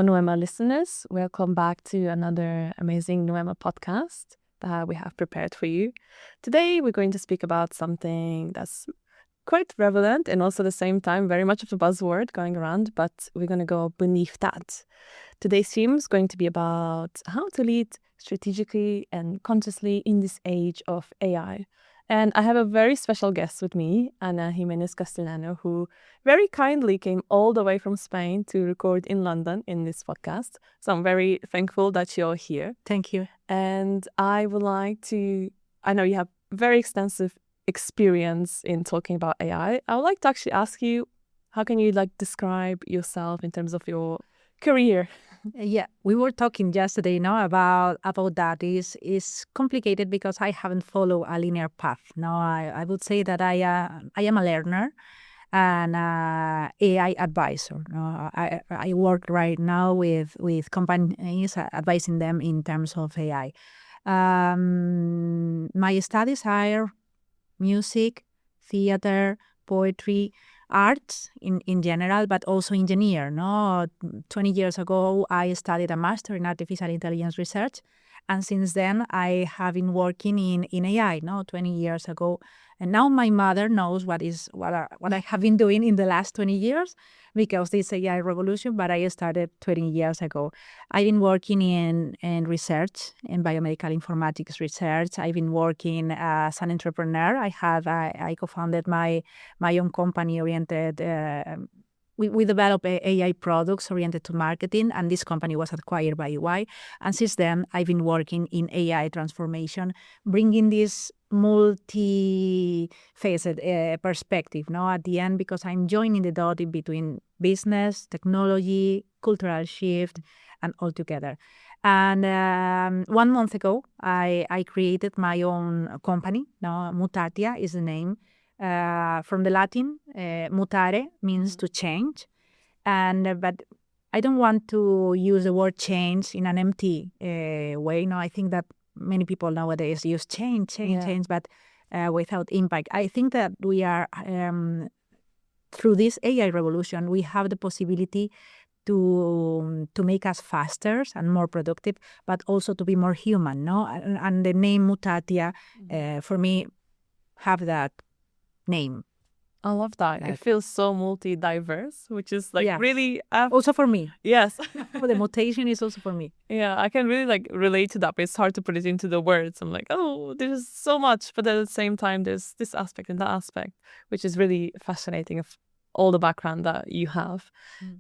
NOEMA listeners, welcome back to another amazing NOEMA podcast that we have prepared for you. Today, we're going to speak about something that's quite relevant and also at the same time very much of a buzzword going around, but we're going to go beneath that. Today's theme is going to be about how to lead strategically and consciously in this age of AI. And I have a very special guest with me, Ana Jimenez Castellano, who very kindly came all the way from Spain to record in London in this podcast. So I'm very thankful that you're here. Thank you. And I would like to, I know you have very extensive experience in talking about AI. I would like to actually ask you, how can you describe yourself in terms of your career? Yeah, we were talking yesterday, about that. Is complicated because I haven't followed a linear path. I would say that I am a learner and AI advisor. I work right now with companies, advising them in terms of AI. My studies are music, theater, poetry, arts in general, but also engineer. 20 years ago, I studied a master in artificial intelligence research. And since then, I have been working in AI, 20 years ago. And now my mother knows what I have been doing in the last 20 years because this AI revolution, but I started 20 years ago. I've been working in research, in biomedical informatics research. I've been working as an entrepreneur. I co-founded my own company oriented. We develop AI products oriented to marketing, and this company was acquired by UI. And since then, I've been working in AI transformation, bringing this multi-faced perspective, at the end, because I'm joining the dot in between business, technology, cultural shift, and all together. And 1 month ago, I created my own company. Mutatia is the name. From the Latin, mutare means to change, but I don't want to use the word change in an empty way. I think that many people nowadays use change, but without impact. I think that we are through this AI revolution, we have the possibility to make us faster and more productive, but also to be more human. And the name Mutatia, for me, have that name. I love that. It feels so multi-diverse, which is really... also for me. Yes. The mutation is also for me. Yeah, I can really relate to that, but it's hard to put it into the words. I'm like, oh, there's so much. But at the same time, there's this aspect and that aspect, which is really fascinating of all the background that you have.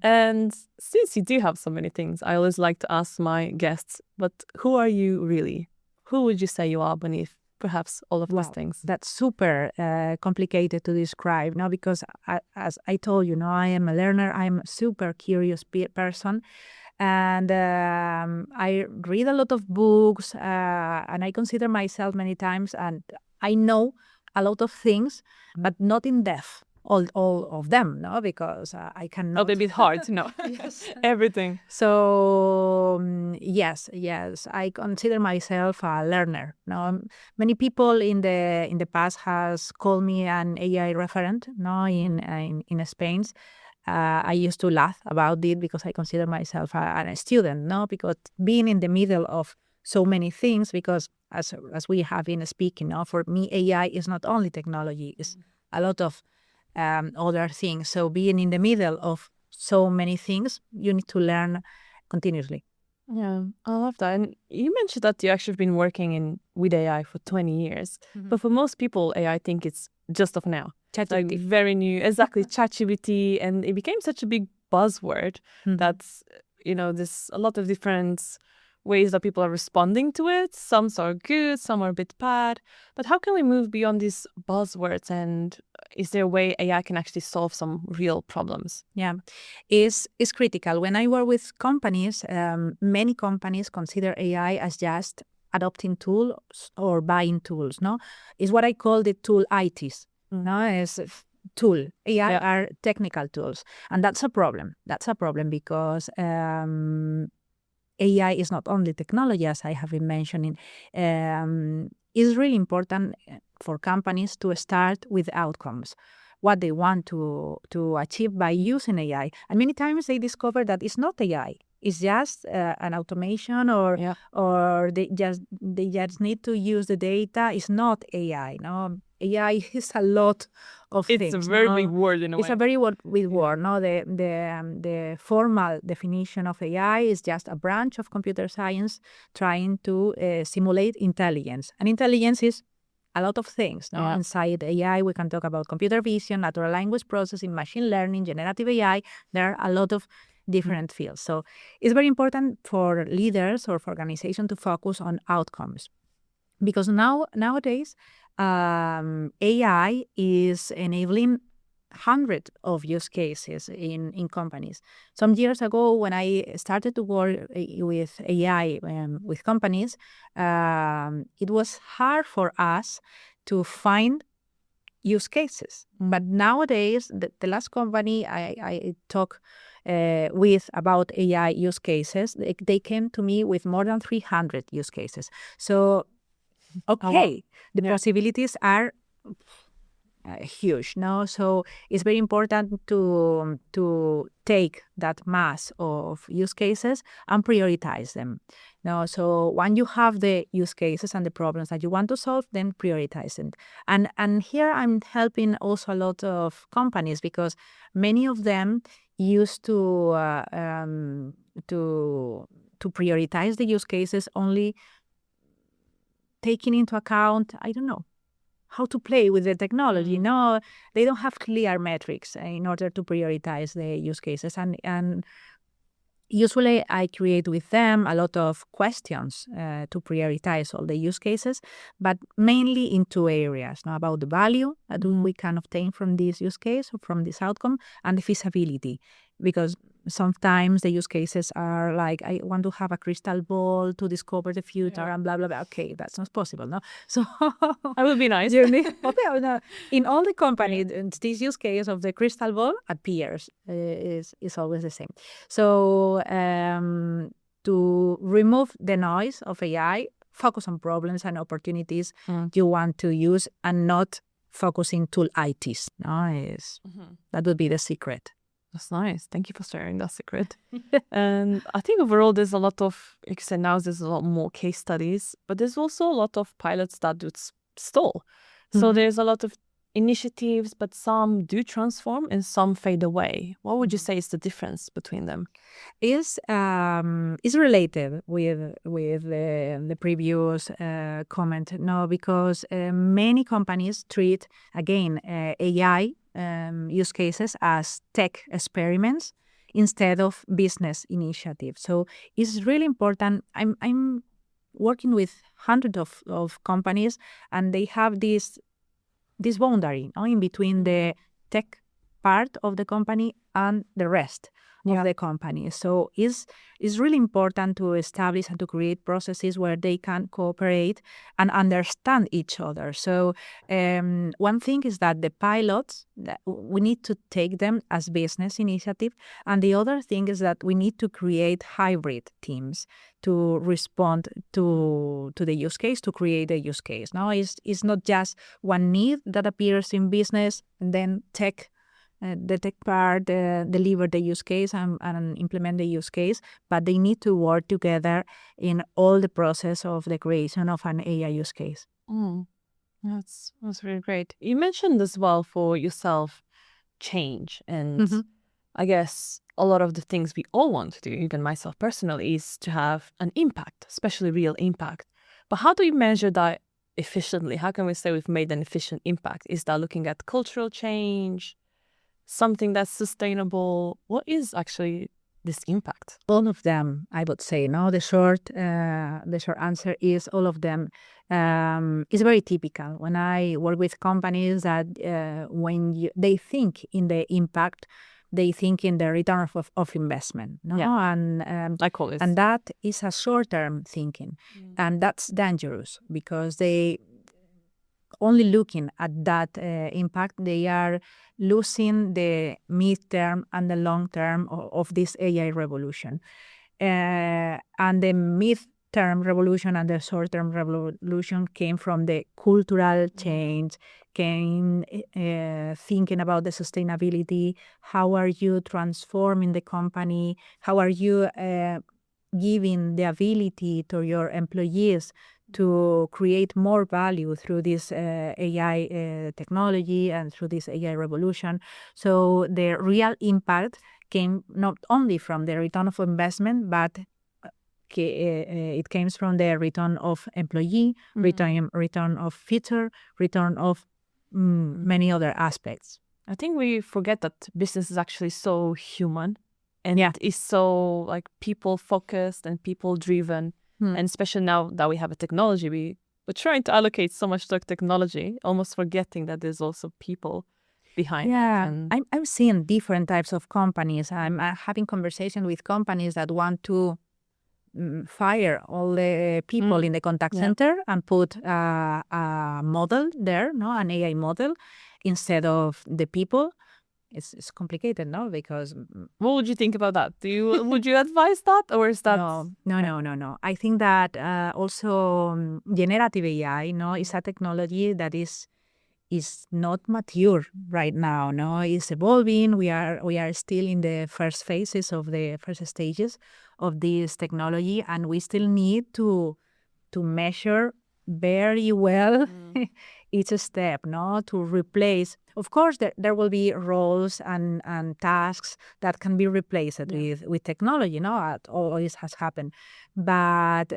And since you do have so many things, I always like to ask my guests, but who are you really? Who would you say you are beneath perhaps all of those things? That's super complicated to describe, because as I told you, I am a learner. I'm a super curious person, and I read a lot of books, and I consider myself many times, and I know a lot of things, but not in depth. All of them, because I cannot. It'll be a bit hard to know everything. So yes, I consider myself a learner. Many people in the past has called me an AI referent. In Spain, I used to laugh about it because I consider myself a student. Because being in the middle of so many things, because as we have been speaking, for me AI is not only technology; it's a lot of other things. So being in the middle of so many things, you need to learn continuously. Yeah, I love that. And you mentioned that you actually have been working with AI for 20 years. But for most people, AI, I think it's just of now. ChatGPT. Very new. Exactly, ChatGPT. And it became such a big buzzword that's, there's a lot of different ways that people are responding to it. Some are good, some are a bit bad. But how can we move beyond these buzzwords, and is there a way AI can actually solve some real problems? Yeah, it's critical. When I work with companies, many companies consider AI as just adopting tools or buying tools. It's what I call the tool ITs. It's tool. AI are technical tools, and that's a problem. That's a problem because AI is not only technology, as I have been mentioning. It's really important for companies to start with outcomes, what they want to achieve by using AI. And many times they discover that it's not AI, is just an automation, or they just need to use the data. It's not AI. No, AI is a lot of things. It's a very big word in a way. It's a very big word. No, the formal definition of AI is just a branch of computer science trying to simulate intelligence. And intelligence is a lot of things. No? Yeah. Inside AI, we can talk about computer vision, natural language processing, machine learning, generative AI. There are a lot of different fields. So it's very important for leaders or for organizations to focus on outcomes. Because nowadays, AI is enabling hundreds of use cases in companies. Some years ago, when I started to work with AI with companies, it was hard for us to find use cases. But nowadays, the last company I talked with about AI use cases, they came to me with more than 300 use cases. So, okay, the possibilities are huge. No, so it's very important to take that mass of use cases and prioritize them. No, so when you have the use cases and the problems that you want to solve, then prioritize them. And here I'm helping also a lot of companies, because many of them used to prioritize the use cases only taking into account, I don't know, how to play with the technology. No, they don't have clear metrics in order to prioritize the use cases. And usually I create with them a lot of questions to prioritize all the use cases, but mainly in two areas, about the value that we can obtain from this use case or from this outcome, and the feasibility. Because sometimes the use cases are like, I want to have a crystal ball to discover the future and blah, blah, blah. Okay, that's not possible, no? So that would be nice. In all the companies, this use case of the crystal ball appears, is always the same. So to remove the noise of AI, focus on problems and opportunities you want to use, and not focusing tool ITs. No, that would be the secret. That's nice. Thank you for sharing that secret. And I think overall there's a lot of, like you said, now there's a lot more case studies, but there's also a lot of pilots that do stall. So there's a lot of initiatives, but some do transform and some fade away. What would you say is the difference between them? Is related with the previous comment, no, because many companies treat, again, AI use cases as tech experiments instead of business initiatives. So it's really important. I'm working with hundreds of companies, and they have this boundary in between the tech part of the company and the rest of the company. So it's really important to establish and to create processes where they can cooperate and understand each other. So one thing is that the pilots, we need to take them as business initiative. And the other thing is that we need to create hybrid teams to respond to the use case, to create a use case. Now, it's not just one need that appears in business and then the tech part deliver the use case and implement the use case, but they need to work together in all the process of the creation of an AI use case. That's really great. You mentioned as well for yourself change, and I guess a lot of the things we all want to do, even myself personally, is to have an impact, especially real impact. But how do you measure that efficiently? How can we say we've made an efficient impact? Is that looking at cultural change, something that's sustainable? What is actually this impact? All of them, I would say. No, the short answer is all of them. It's very typical when I work with companies that when they think in the impact, they think in the return of investment. No, and I call it, and that is a short-term thinking, and that's dangerous because they only looking at that impact, they are losing the mid-term and the long-term of this AI revolution. And the term revolution, and the short-term revolution came from the cultural change, came thinking about the sustainability. How are you transforming the company? How are you giving the ability to your employees to create more value through this AI technology and through this AI revolution? So the real impact came not only from the return of investment, but it comes from the return of employee, return of feature, return of many other aspects. I think we forget that business is actually so human, and it is so like people focused and people driven. And especially now that we have a technology, we're trying to allocate so much to technology, almost forgetting that there's also people behind. Yeah, I'm seeing different types of companies. I'm having conversation with companies that want to fire all the people in the contact center and put a model there, an AI model, instead of the people. It's complicated, no? Because what would you think about that? Would you advise that, or is that no? I think that also generative AI, is a technology that is not mature right now. No, it's evolving. We are still in the first phases of the first stages of this technology, and we still need to measure very well each step, to replace. Of course, there will be roles and tasks that can be replaced with technology. It always has happened, but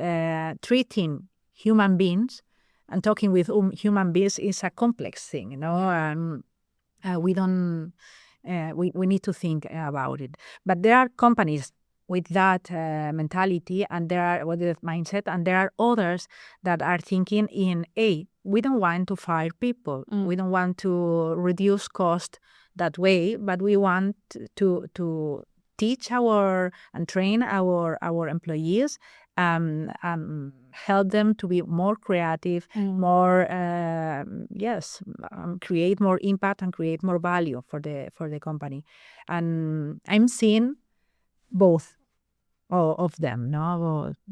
treating human beings and talking with human beings is a complex thing, and we don't. We need to think about it. But there are companies with that mentality, and with that mindset, and there are others that are thinking in, hey, we don't want to fire people, we don't want to reduce cost that way, but we want to teach and train our employees, and help them to be more creative, more create more impact and create more value for the company. And I'm seeing both of them,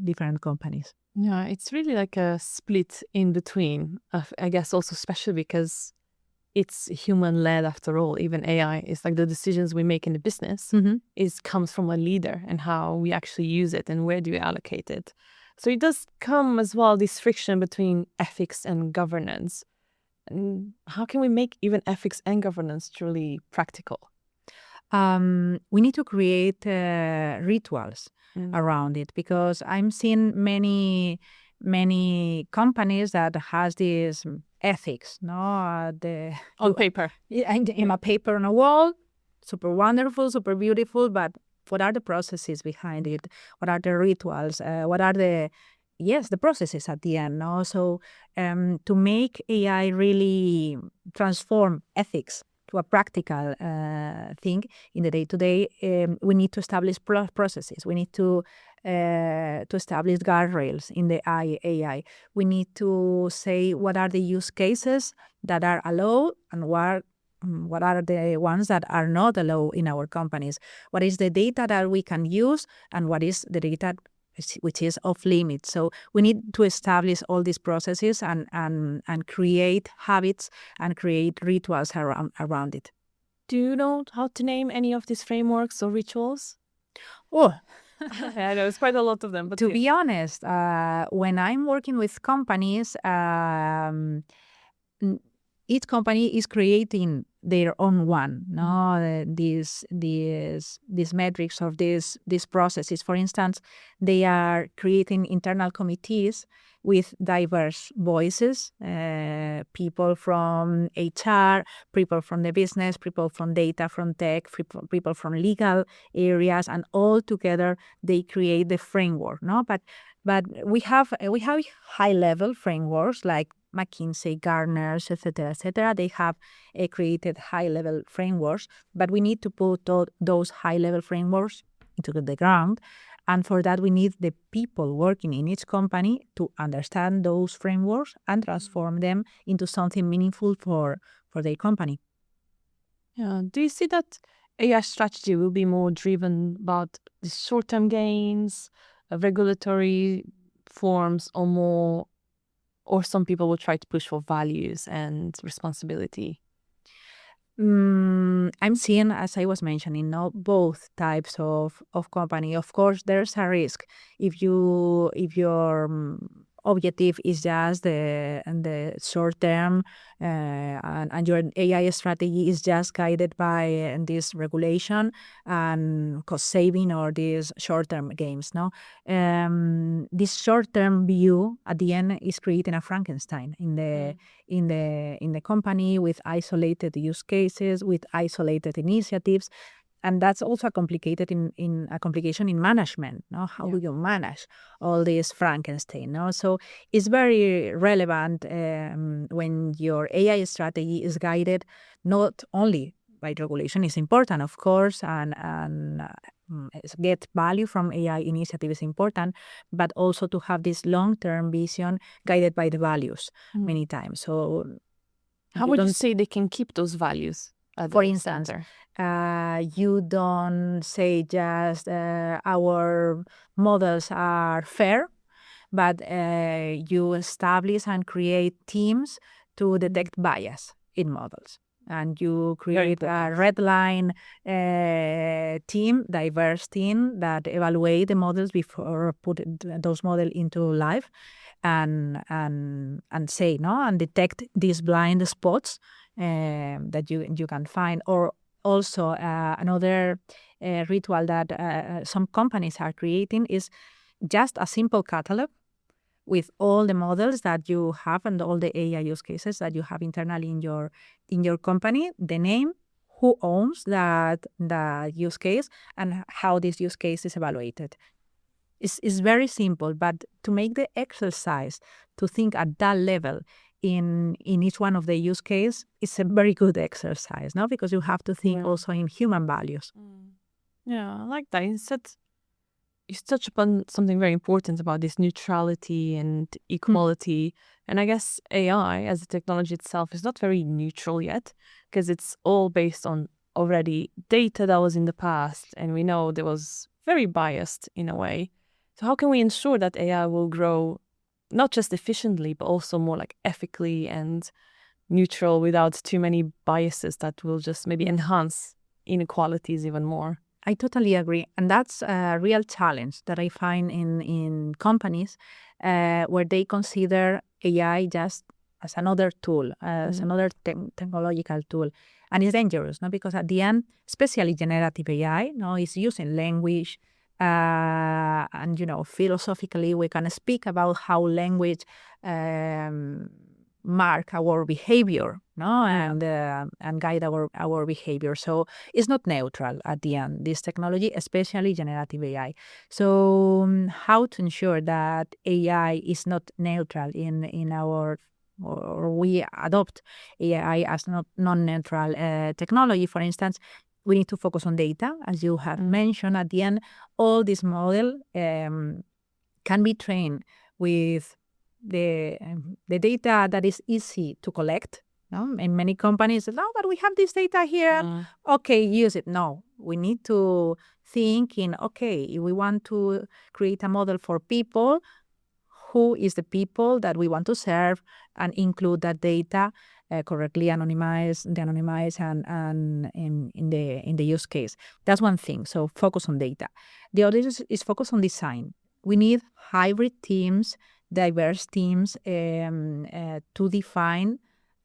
different companies. Yeah, it's really like a split in between, I guess, also especially because it's human-led after all. Even AI is like the decisions we make in the business comes from a leader, and how we actually use it and where do we allocate it. So it does come as well, this friction between ethics and governance. And how can we make even ethics and governance truly practical? We need to create rituals around it, because I'm seeing many companies that has this ethics, on paper, in a paper on a wall, super wonderful, super beautiful, but what are the processes behind it? What are the rituals? What are the processes at the end? So to make AI really transform ethics to a practical thing in the day-to-day, we need to establish processes. We need to establish guardrails in the AI. We need to say what are the use cases that are allowed and what are the ones that are not allowed in our companies. What is the data that we can use, and what is the data which is off limits? So we need to establish all these processes and create habits and create rituals around it. Do you know how to name any of these frameworks or rituals? Oh, I know it's quite a lot of them. But to be honest, when I'm working with companies, each company is creating their own one, these metrics of these processes. For instance, they are creating internal committees with diverse voices, people from HR, people from the business, people from data, from tech, people from legal areas, and all together they create the framework. But we have high-level frameworks like McKinsey, Gartner's, etc. They have created high-level frameworks, but we need to put those high-level frameworks into the ground. And for that, we need the people working in each company to understand those frameworks and transform them into something meaningful for their company. Yeah. Do you see that AI strategy will be more driven about the short-term gains, regulatory forms or more, or some people will try to push for values and responsibility? I'm seeing, as I was mentioning, both types of company. Of course, there's a risk if your objective is just the short term, and your AI strategy is just guided by this regulation and cost saving or these short term games. This short term view at the end is creating a Frankenstein in the company with isolated use cases, with isolated initiatives. And that's also a complication in management. How do you manage all this Frankenstein? So it's very relevant when your AI strategy is guided not only by regulation, is important, of course, and get value from AI initiative is important, but also to have this long-term vision guided by the values many times. So how would you say they can keep those values? For instance, you don't say just our models are fair, but you establish and create teams to detect bias in models. And you create a red line team, diverse team that evaluate the models before putting those models into life, and say and detect these blind spots that you can find. Or also another ritual that some companies are creating is just a simple catalog with all the models that you have and all the AI use cases that you have internally in your company, the name, who owns the use case, and how this use case is evaluated. It's very simple, but to make the exercise to think at that level in each one of the use case is a very good exercise, because you have to think also in human values. Yeah, I like that. You touch upon something very important about this neutrality and equality. And I guess AI as a technology itself is not very neutral yet, because it's all based on already data that was in the past. And we know there was very biased in a way. So how can we ensure that AI will grow not just efficiently, but also more like ethically and neutral without too many biases that will just maybe enhance inequalities even more? I totally agree. And that's a real challenge that I find in companies where they consider AI just as another tool, as another technological tool. And it's dangerous, because at the end, especially generative AI, is using language. And, philosophically, we can speak about how language mark our behavior, and guide our behavior. So it's not neutral at the end, this technology, especially generative AI. So how to ensure that AI is not neutral in our, or we adopt AI as non-neutral technology? For instance, we need to focus on data, as you have mentioned. At the end, all this model can be trained with the data that is easy to collect. And many companies say, no, but we have this data here. Okay, use it. No, we need to think in, okay, if we want to create a model for people, who is the people that we want to serve, and include that data correctly, anonymize and in the use case. That's one thing. So focus on data. The other is focus on design. We need hybrid teams, diverse teams to define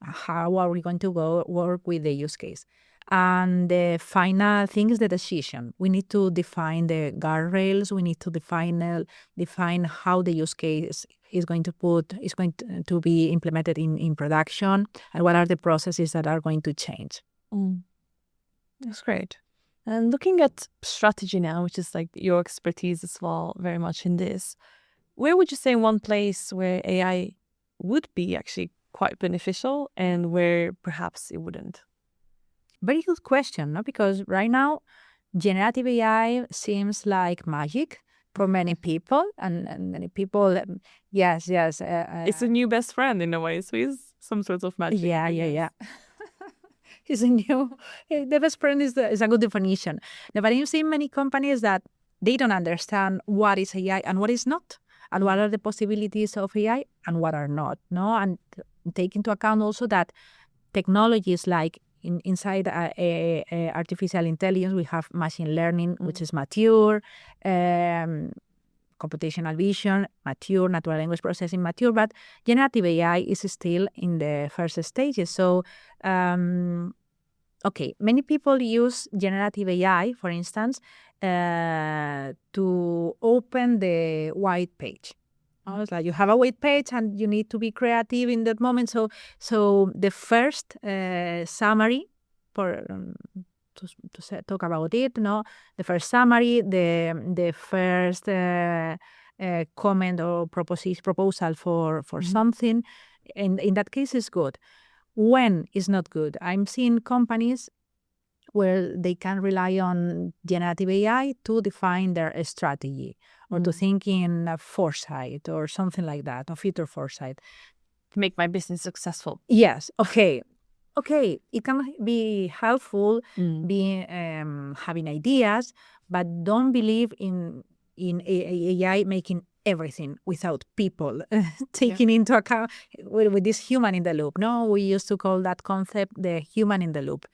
how are we going to go work with the use case. And the final thing is the decision. We need to define the guardrails. We need to define how the use case is going to be implemented in production, and what are the processes that are going to change. That's great. And looking at strategy now, which is like your expertise as well, very much in this, where would you say one place where AI would be actually quite beneficial and where perhaps it wouldn't? Very good question, because right now, generative AI seems like magic for many people, and many people, yes. It's a new best friend in a way, so it's some sort of magic. Yeah. It's a new, the best friend is a good definition. But you see many companies that they don't understand what is AI and what is not. and what are the possibilities of AI and what are not, no? And take into account also that technologies like inside artificial intelligence, we have machine learning, which is mature, computational vision, mature, natural language processing, mature, but generative AI is still in the first stages. So, okay, many people use generative AI, for instance, to open the white page. It's like you have a white page and you need to be creative in that moment. So the first summary for talk about it, no, the first summary, the first comment or proposal for something, in that case is good. When is not good? I'm seeing companies where they can rely on generative AI to define their strategy or to think in foresight or something like that, or future foresight. To make my business successful. Yes. Okay. It can be helpful being having ideas, but don't believe in AI making everything without people taking into account with this human in the loop. No, we used to call that concept the human in the loop.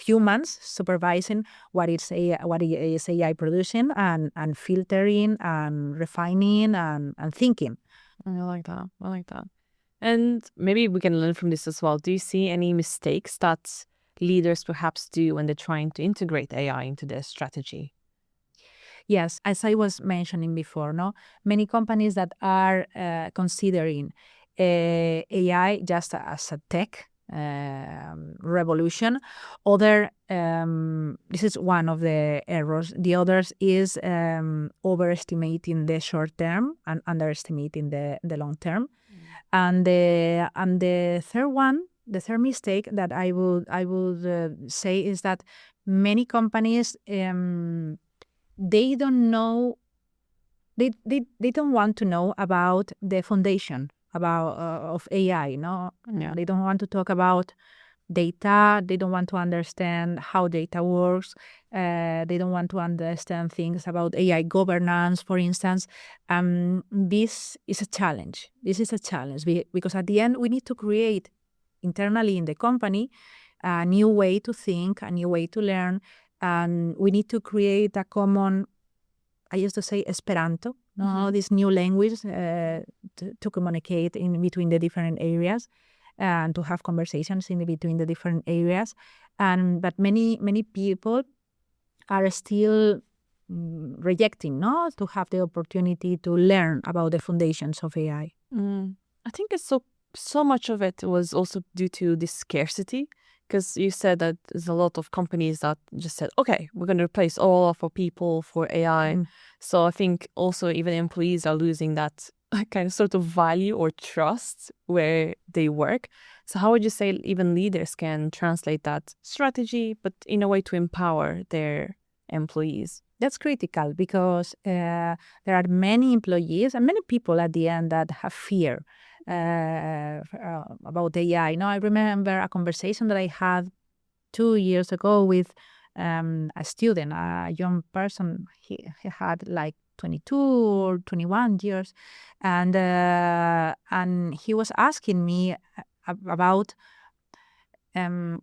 Humans supervising what is AI producing and filtering and refining and thinking. I like that. And maybe we can learn from this as well. Do you see any mistakes that leaders perhaps do when they're trying to integrate AI into their strategy? Yes, as I was mentioning before, no, many companies that are considering AI just as a tech revolution. This is one of the errors. The others is overestimating the short term and underestimating the long term. And the third one, the third mistake that I would say is that many companies they don't know, they don't want to know about the foundation of AI. No, they don't want to talk about data. They don't want to understand how data works. They don't want to understand things about AI governance, for instance. This is a challenge. Because at the end we need to create internally in the company a new way to think, a new way to learn, and we need to create a common, I used to say Esperanto, this new language to communicate in between the different areas and to have conversations in between the different areas. But many people are still rejecting, to have the opportunity to learn about the foundations of AI. I think it's so much of it was also due to the scarcity. Because you said that there's a lot of companies that just said, okay, we're going to replace all of our people for AI. So I think also even employees are losing that kind of sort of value or trust where they work. So how would you say even leaders can translate that strategy, but in a way to empower their employees? That's critical because there are many employees and many people at the end that have fear about AI. I remember a conversation that I had 2 years ago with a student, a young person. He had like 22 or 21 years, and he was asking me about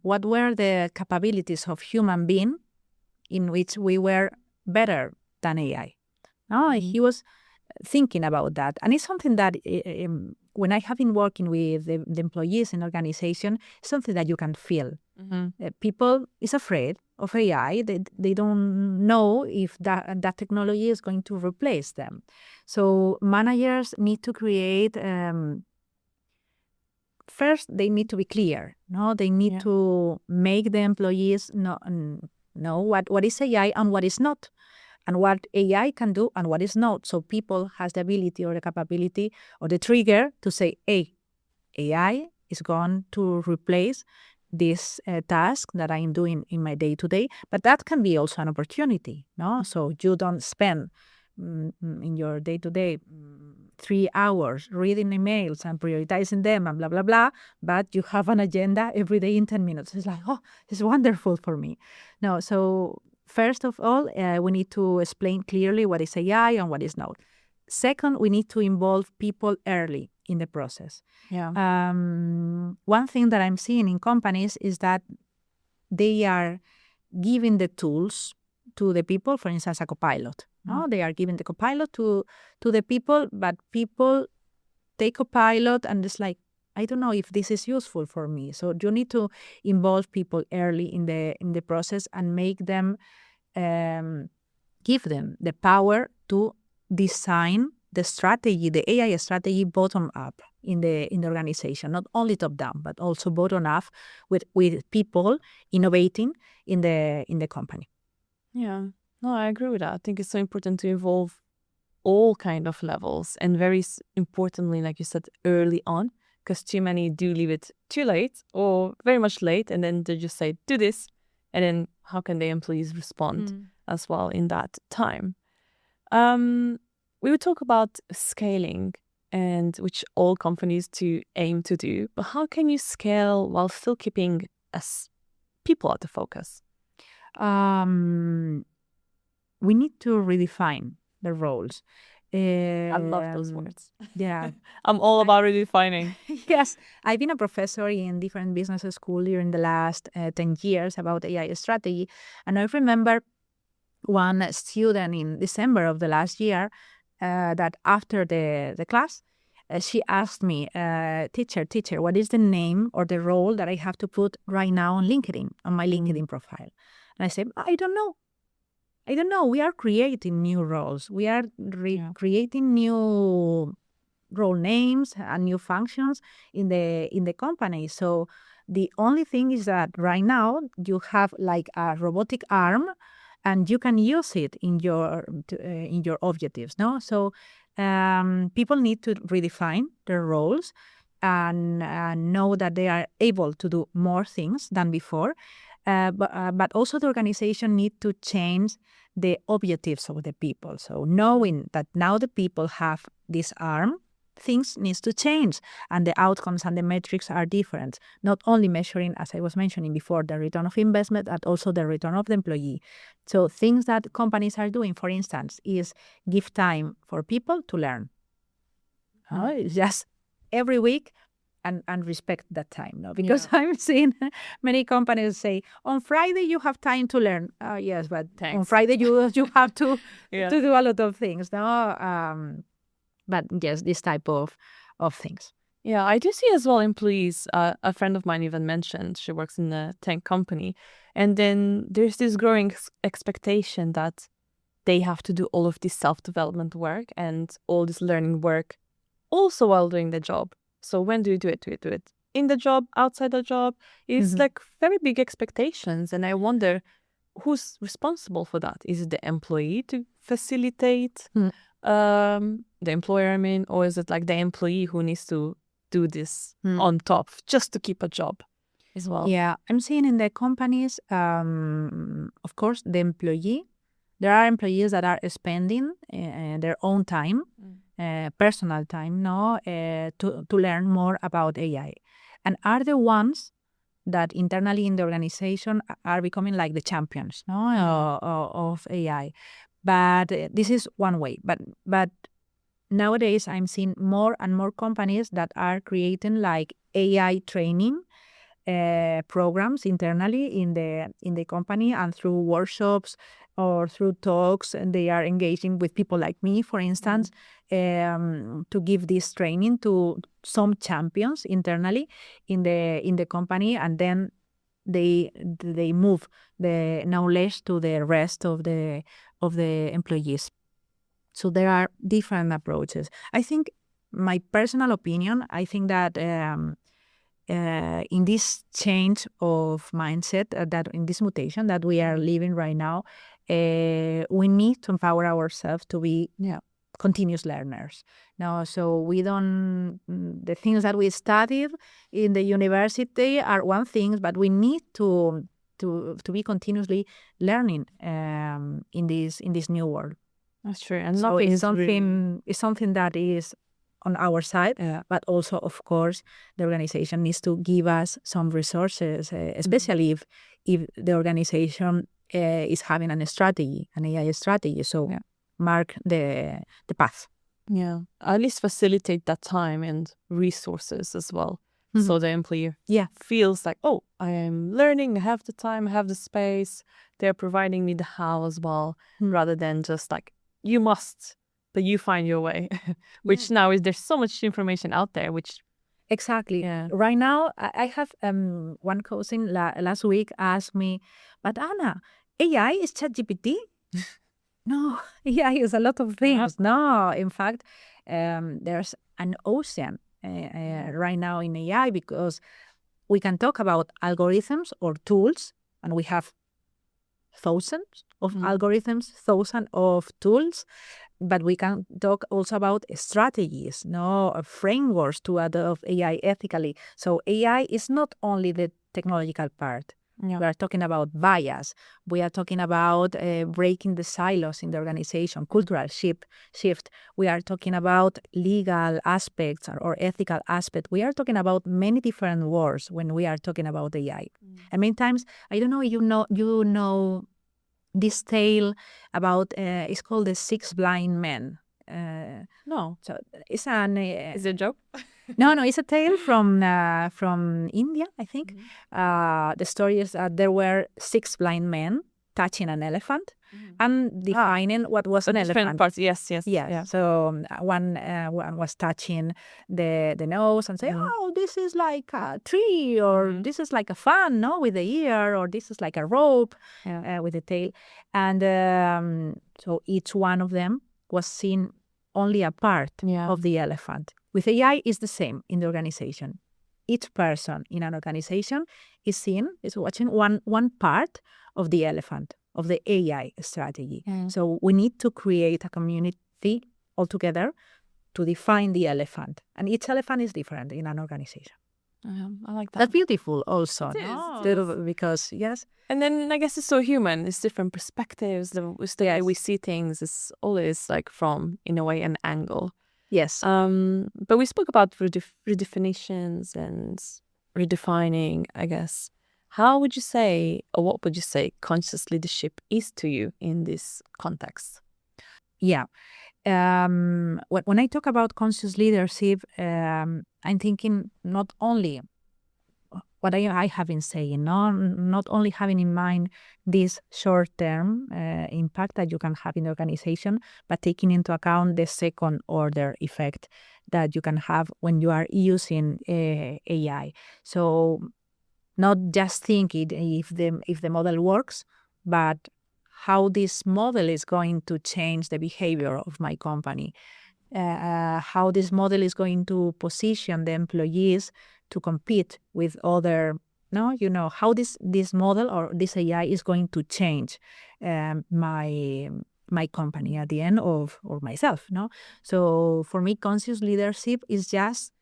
what were the capabilities of human being in which we were better than AI. He was thinking about that, and it's something that when I have been working with the employees in organization, it's something that you can feel. People is afraid of AI. They don't know if that technology is going to replace them. So managers need to create. First, they need to be clear. They need to make the employees know what is AI and what is not, and what AI can do and what is not. So people has the ability or the capability or the trigger to say, hey, AI is going to replace this task that I'm doing in my day-to-day, but that can be also an opportunity, So you don't spend in your day-to-day 3 hours reading emails and prioritizing them and blah, blah, blah, but you have an agenda every day in 10 minutes. It's like, oh, it's wonderful for me. No, so first of all, we need to explain clearly what is AI and what is not. Second, we need to involve people early in the process. Yeah. One thing that I'm seeing in companies is that they are giving the tools to the people, for instance, a copilot. No, they are giving the copilot to the people, but people take copilot and it's like, I don't know if this is useful for me. So you need to involve people early in the process and make them, give them the power to design the strategy, the AI strategy, bottom up in the organization, not only top down, but also bottom up with people innovating in the company. Yeah, no, I agree with that. I think it's so important to involve all kind of levels, and very importantly, like you said, early on, because too many do leave it too late or very much late, and then they just say, do this, and then how can the employees respond as well in that time? We would talk about scaling, and which all companies to aim to do, but how can you scale while still keeping people at the focus? We need to redefine the roles. I love those words. Yeah. I'm all about redefining. Yes. I've been a professor in different business schools during the last 10 years about AI strategy. And I remember one student in December of the last year that after the class, she asked me, teacher, what is the name or the role that I have to put right now on LinkedIn, on my LinkedIn profile? And I said, I don't know. We are creating new roles. We are creating new role names and new functions in the company. So the only thing is that right now you have like a robotic arm, and you can use it in your objectives. No, so people need to redefine their roles and know that they are able to do more things than before. But also the organization need to change the objectives of the people. So knowing that now the people have this arm, things needs to change, and the outcomes and the metrics are different. Not only measuring, as I was mentioning before, the return of investment, but also the return of the employee. So things that companies are doing, for instance, is give time for people to learn. Just every week. And respect that time, no? Because I'm seeing many companies say, on Friday you have time to learn. Yes, but on Friday you have to to do a lot of things, no? But yes, this type of things. Yeah, I do see as well employees. A friend of mine even mentioned she works in a tech company, and then there's this growing expectation that they have to do all of this self-development work and all this learning work also while doing the job. So when do you do it? Do you do it in the job, outside the job? It's like very big expectations. And I wonder who's responsible for that. Is it the employee to facilitate the employer, I mean, or is it like the employee who needs to do this on top just to keep a job as well? Yeah, I'm seeing in the companies, of course, the employee. There are employees that are spending their own time, personal time, no, to learn more about AI, and are the ones that internally in the organization are becoming like the champions, no, of AI. But this is one way. But nowadays, I'm seeing more and more companies that are creating like AI training programs internally in the company, and through workshops or through talks, and they are engaging with people like me, for instance, to give this training to some champions internally in the company, and then they move the knowledge to the rest of the employees. So there are different approaches. I think, my personal opinion, I think that in this change of mindset, that in this mutation that we are living right now, we need to empower ourselves to be continuous learners. Now, so we don't, the things that we studied in the university are one thing, but we need to be continuously learning in this new world. That's true, and so it's something that is on our side, but also, of course, the organization needs to give us some resources, especially if the organization is having a strategy, an AI strategy. So mark the path. Yeah, at least facilitate that time and resources as well. So the employee feels like, oh, I am learning, I have the time, I have the space, they're providing me the how as well, rather than just like, you must, but you find your way. Which now is, there's so much information out there, which... Exactly. Right now, I have one cousin last week asked me, but Ana, AI is ChatGPT? No, AI is a lot of things. No, in fact, there's an ocean right now in AI, because we can talk about algorithms or tools, and we have thousands of algorithms, thousands of tools, but we can talk also about strategies, frameworks to adopt AI ethically. So AI is not only the technological part. We are talking about bias. We are talking about breaking the silos in the organization, cultural shift. We are talking about legal aspects or ethical aspects. We are talking about many different words when we are talking about AI. And many times, I don't know, you know this tale about, it's called The Six Blind Men. No. So it's an... is it a joke? No, it's a tale from India, I think. The story is that there were six blind men touching an elephant and defining what was an elephant. Parts. Yes. Yeah. So one was touching the nose and say, oh, this is like a tree, or this is like a fan, with the ear, or this is like a rope with the tail. And so each one of them was seeing only a part of the elephant. With AI, it's the same in the organization. Each person in an organization is watching one part of the elephant, of the AI strategy. So we need to create a community altogether to define the elephant. And each elephant is different in an organization. I like that. That's beautiful also. It is. Because, yes. And then I guess it's so human. It's different perspectives. The way we see things is always like from, in a way, an angle. Yes. But we spoke about redefinitions and redefining, I guess. How would you say, or what would you say conscious leadership is to you in this context? Yeah. When I talk about conscious leadership, I'm thinking not only what I have been saying, not only having in mind this short-term impact that you can have in the organization, but taking into account the second-order effect that you can have when you are using AI. So not just thinking if the model works, but how this model is going to change the behavior of my company, how this model is going to position the employees to compete with other, how this model or this AI is going to change my company at the end of, or myself, So for me, conscious leadership is just,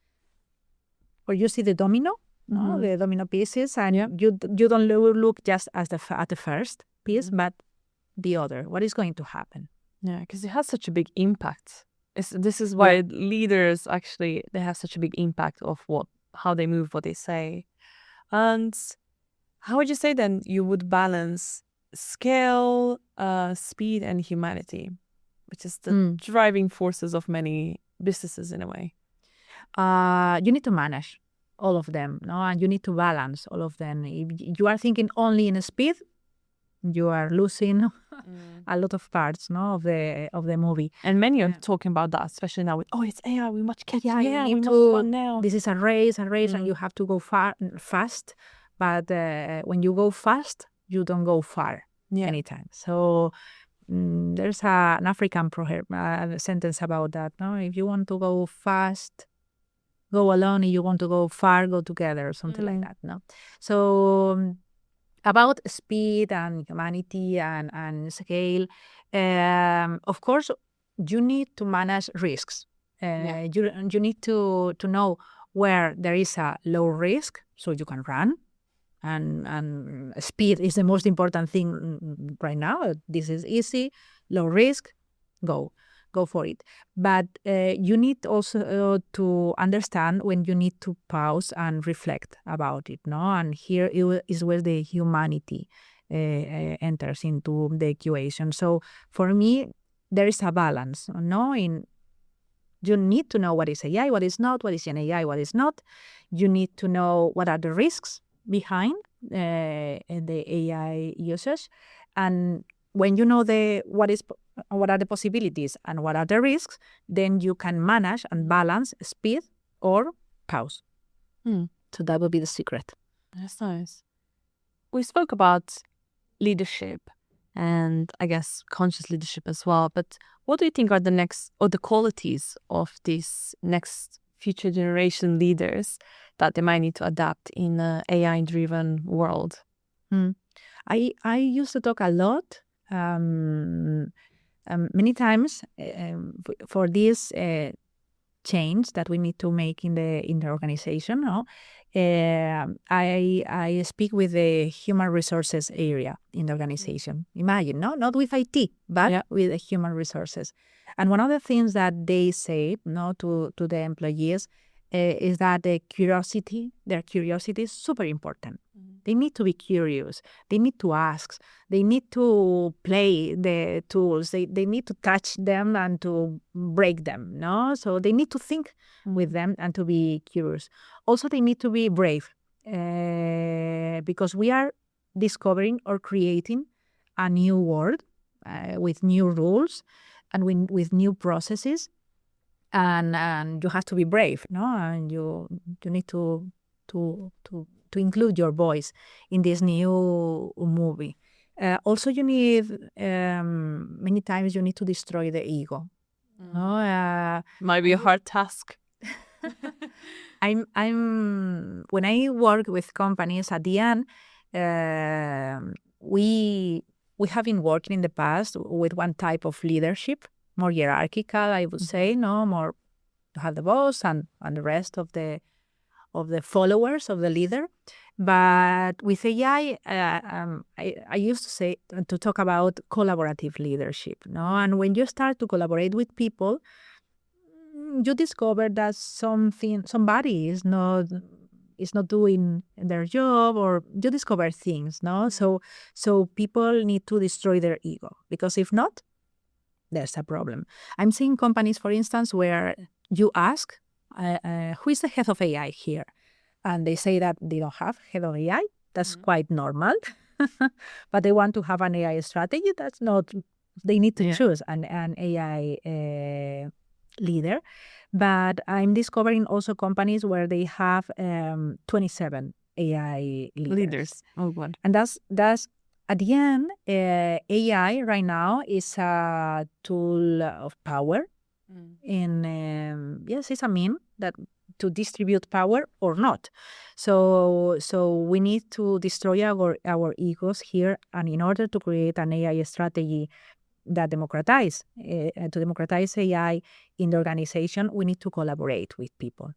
or you see the domino, the domino pieces, and you don't look just at the first piece, but the other. What is going to happen? Yeah, because it has such a big impact. This is why leaders actually, they have such a big impact of how they move, what they say. And how would you say then you would balance scale, speed, and humanity, which is the driving forces of many businesses in a way? You need to manage all of them, and you need to balance all of them. If you are thinking only in speed, you are losing a lot of parts, of the movie. And many are talking about that, especially now with, it's AI, we must catch AI, we must run now. This is a race, and you have to go fast. But when you go fast, you don't go far anytime. So there's an African proverb, sentence about that. If you want to go fast, go alone. If you want to go far, go together, something like that. So about speed and humanity and scale, of course, you need to manage risks. You need to know where there is a low risk, so you can run. And speed is the most important thing right now. This is easy, low risk, go for it. But you need also to understand when you need to pause and reflect about it, And here is where the humanity enters into the equation. So for me, there is a balance, in You need to know what is AI, what is not, what is an AI, what is not. You need to know what are the risks behind the AI usage. And when you know what are the possibilities and what are the risks, then you can manage and balance speed or pause. So that would be the secret. That's nice. We spoke about leadership and I guess conscious leadership as well. But what do you think are the qualities of these next future generation leaders that they might need to adapt in an AI-driven world? I used to talk a lot, many times, for this change that we need to make in the organization. No? I speak with the human resources area in the organization. Imagine, no, not with IT, but with the human resources. And one of the things that they say, no, to the employees is that their curiosity is super important. They need to be curious. They need to ask. They need to play the tools. They need to touch them and to break them. No, so they need to think with them and to be curious. Also, they need to be brave because we are discovering or creating a new world with new rules and with new processes, and you have to be brave. No, and you need to include your voice in this new movie. Also, you need many times you need to destroy the ego. No, might be a hard task. I'm when I work with companies at the end, we have been working in the past with one type of leadership, more hierarchical, I would say. No, more to have the boss and the rest of the followers of the leader. But with AI, I used to talk about collaborative leadership. No, and when you start to collaborate with people, you discover that somebody is not doing their job, or you discover things. No, so people need to destroy their ego, because if not, there's a problem. I'm seeing companies, for instance, where you ask, who is the head of AI here? And they say that they don't have head of AI. That's quite normal. But they want to have an AI strategy. That's not, they need to choose an AI leader. But I'm discovering also companies where they have 27 AI leaders. Oh, God. And that's at the end, AI right now is a tool of power. And yes, it's a mean that to distribute power or not. So we need to destroy our egos here, and in order to create an AI strategy that democratize AI in the organization, we need to collaborate with people.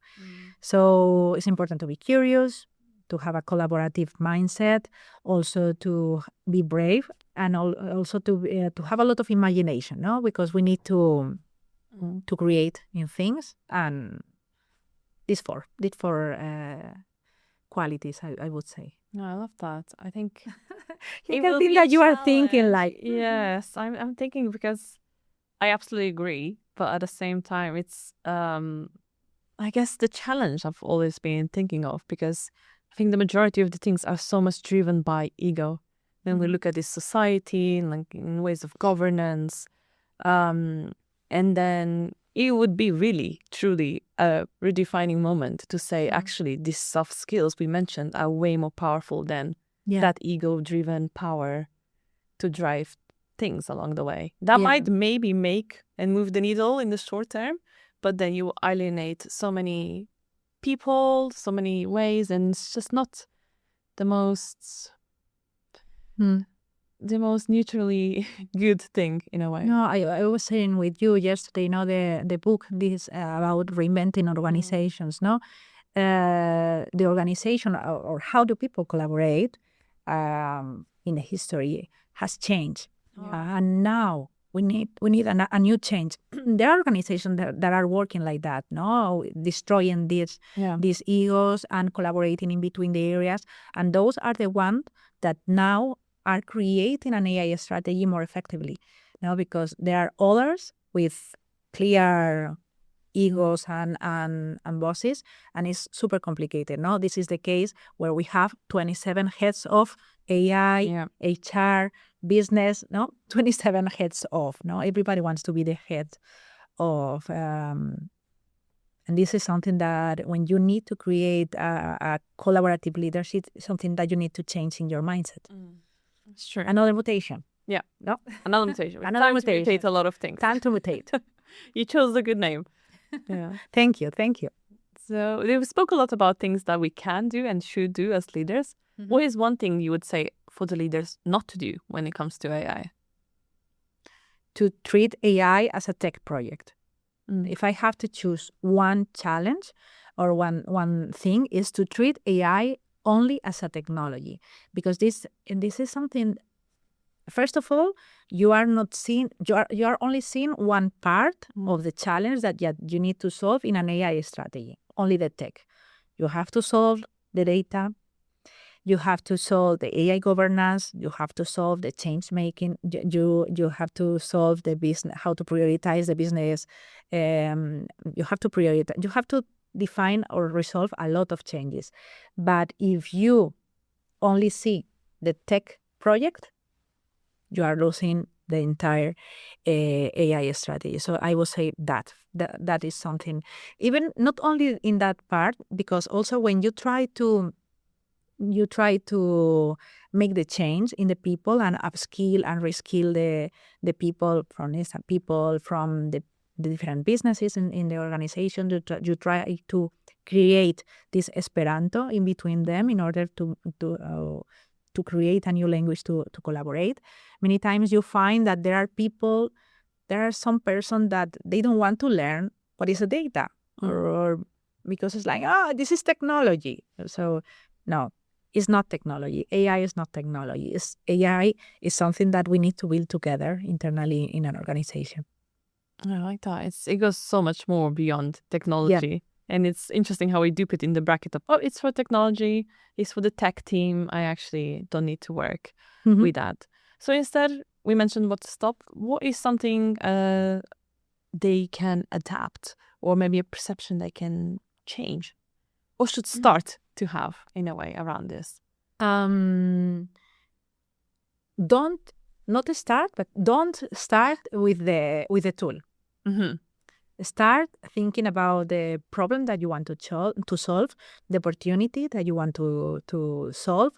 So it's important to be curious, to have a collaborative mindset, also to be brave, and also to have a lot of imagination, no? Because we need to create new things, and these four qualities, I would say. No, I love that. I think you can think that you are thinking like yes, I'm thinking, because I absolutely agree, but at the same time, it's I guess the challenge I've always been thinking of, because I think the majority of the things are so much driven by ego. When we look at this society and like in ways of governance, and then it would be really, truly a redefining moment to say, actually, these soft skills we mentioned are way more powerful than that ego-driven power to drive things along the way. That might maybe make and move the needle in the short term, but then you alienate so many people, so many ways, and it's just not the most neutrally good thing in a way. No, I was saying with you yesterday, you know, the book this about reinventing organizations, no? The organization or how do people collaborate in the history has changed. And now we need a new change. There are organizations that are working like that, no? Destroying these egos and collaborating in between the areas. And those are the ones that now are creating an AI strategy more effectively, no? Because there are others with clear egos and bosses, and it's super complicated. No, this is the case where we have 27 heads of AI, HR, business. No, 27 heads of. No, everybody wants to be the head of. And this is something that when you need to create a collaborative leadership, something that you need to change in your mindset. Sure. Another mutation. Yeah. No? Another mutation. Another Time to mutation. mutate a lot of things. Time to mutate. You chose the good name. Yeah. Thank you. So we spoke a lot about things that we can do and should do as leaders. Mm-hmm. What is one thing you would say for the leaders not to do when it comes to AI? To treat AI as a tech project. If I have to choose one challenge or one thing, is to treat AI only as a technology, because this is something. First of all, you are only seeing one part of the challenge that you need to solve in an AI strategy. Only the tech. You have to solve the data. You have to solve the AI governance. You have to solve the change making. You have to solve the business, how to prioritize the business. You have to prioritize. You have to define or resolve a lot of changes. But if you only see the tech project, you are losing the entire AI strategy. So I would say that is something. Even not only in that part, because also when you try to make the change in the people and upskill and reskill the people from the different businesses in the organization. You try to create this Esperanto in between them in order to create a new language to collaborate. Many times you find that there are some person that they don't want to learn what is the data or because it's like, this is technology. So no. It's not technology. AI is not technology. AI is something that we need to build together internally in an organization. I like that. It goes so much more beyond technology. Yeah. And it's interesting how we do put in the bracket of, it's for technology, it's for the tech team. I actually don't need to work with that. So instead, we mentioned what to stop. What is something they can adapt, or maybe a perception they can change or should start to have in a way around this? Don't start with the tool. Start thinking about the problem that you want to solve, the opportunity that you want to solve,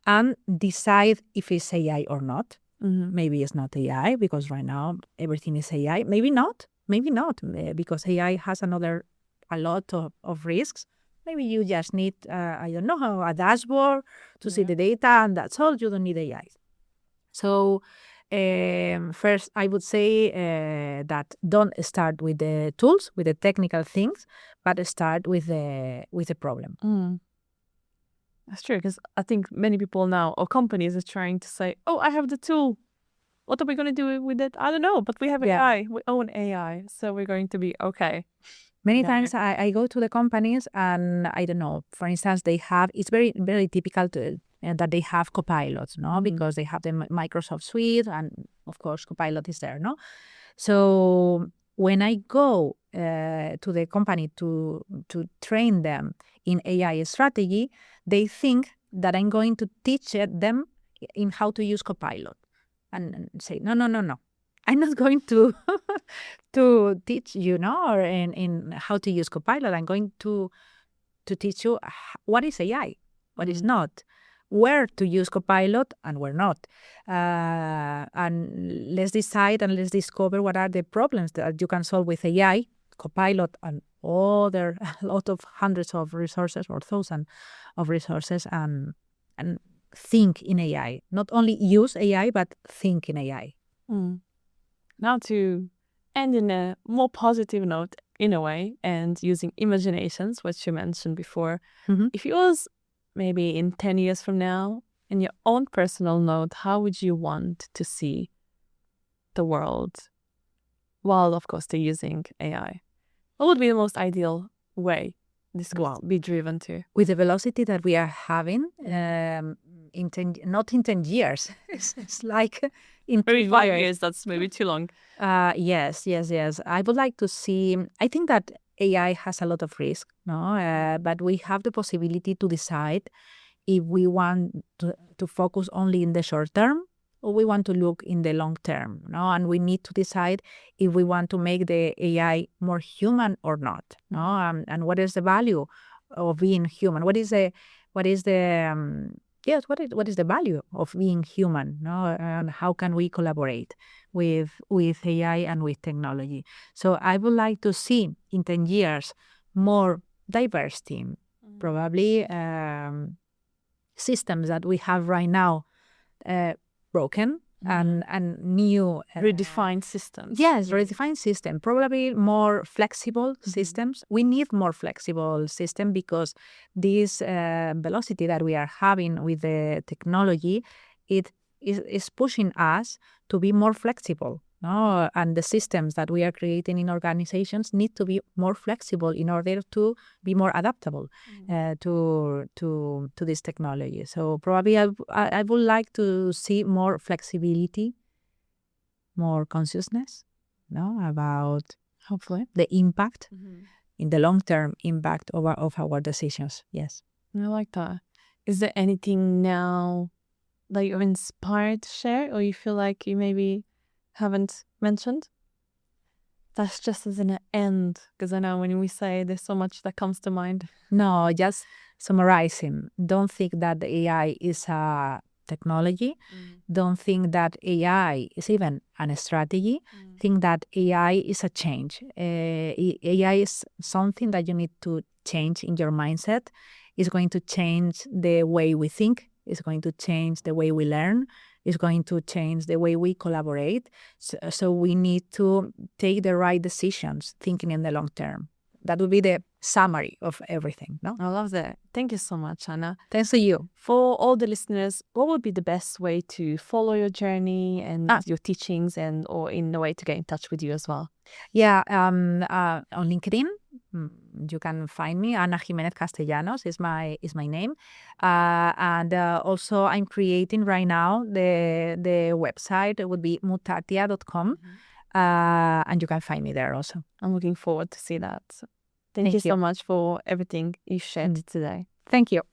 and decide if it's AI or not. Maybe it's not AI because right now everything is AI. Maybe not, because AI has a lot of risks. Maybe you just need, a dashboard to see the data, and that's all. You don't need AI. So first, I would say that don't start with the tools, with the technical things, but start with the problem. That's true, because I think many people now, or companies, are trying to say, I have the tool. What are we going to do with it? I don't know, but we have AI. We own AI, so we're going to be okay. Many times I go to the companies and I don't know, for instance, they have, it's very, very typical that they have copilots, no? Because they have the Microsoft suite and of course Copilot is there, no? So when I go to the company to train them in AI strategy, they think that I'm going to teach them in how to use Copilot and say, no. I'm not going to teach you, or in how to use Copilot. I'm going to teach you what is AI, what is not, where to use Copilot and where not. And let's decide and let's discover what are the problems that you can solve with AI, Copilot, and a lot of hundreds of resources or thousands of resources, and think in AI. Not only use AI, but think in AI. Now to end in a more positive note, in a way, and using imaginations, which you mentioned before. If it was maybe in 10 years from now, in your own personal note, how would you want to see the world while, of course, they're using AI? What would be the most ideal way this could be driven to? With the velocity that we are having, not in 10 years. It's like in Maybe 5 5 years. years, that's maybe too long. Yes. I would like to see. I think that AI has a lot of risk, no, but we have the possibility to decide if we want to focus only in the short term or we want to look in the long term, no, and we need to decide if we want to make the AI more human or not, no, and what is the value of being human? What is the yes, what is the value of being human, no, and how can we collaborate with AI and with technology? So I would like to see in 10 years more diverse team, probably systems that we have right now broken and new Redefined systems. Yes, redefined system, probably more flexible systems. We need more flexible system because this velocity that we are having with the technology, it is pushing us to be more flexible. No, and the systems that we are creating in organizations need to be more flexible in order to be more adaptable to this technology. So probably I would like to see more flexibility, more consciousness, no, about Hopefully the impact in the long-term impact of our decisions. Yes. I like that. Is there anything now that you're inspired to share, or you feel like you maybe haven't mentioned? That's just as an end, because I know when we say there's so much that comes to mind. No, just summarizing. Don't think that the AI is a technology. Don't think that AI is even a strategy. Think that AI is a change. AI is something that you need to change in your mindset. It's going to change the way we think. It's going to change the way we learn. It's going to change the way we collaborate. So we need to take the right decisions, thinking in the long term. That would be the summary of everything. No, I love that. Thank you so much, Ana. Thanks to you. For all the listeners, what would be the best way to follow your journey and your teachings, and or in a way to get in touch with you as well? Yeah, on LinkedIn, you can find me. Ana Jimenez Castellanos is my name, and also I'm creating right now the website. It would be mutatia.com, and you can find me there also. I'm looking forward to see that. Thank you so much for everything you shared today. Thank you.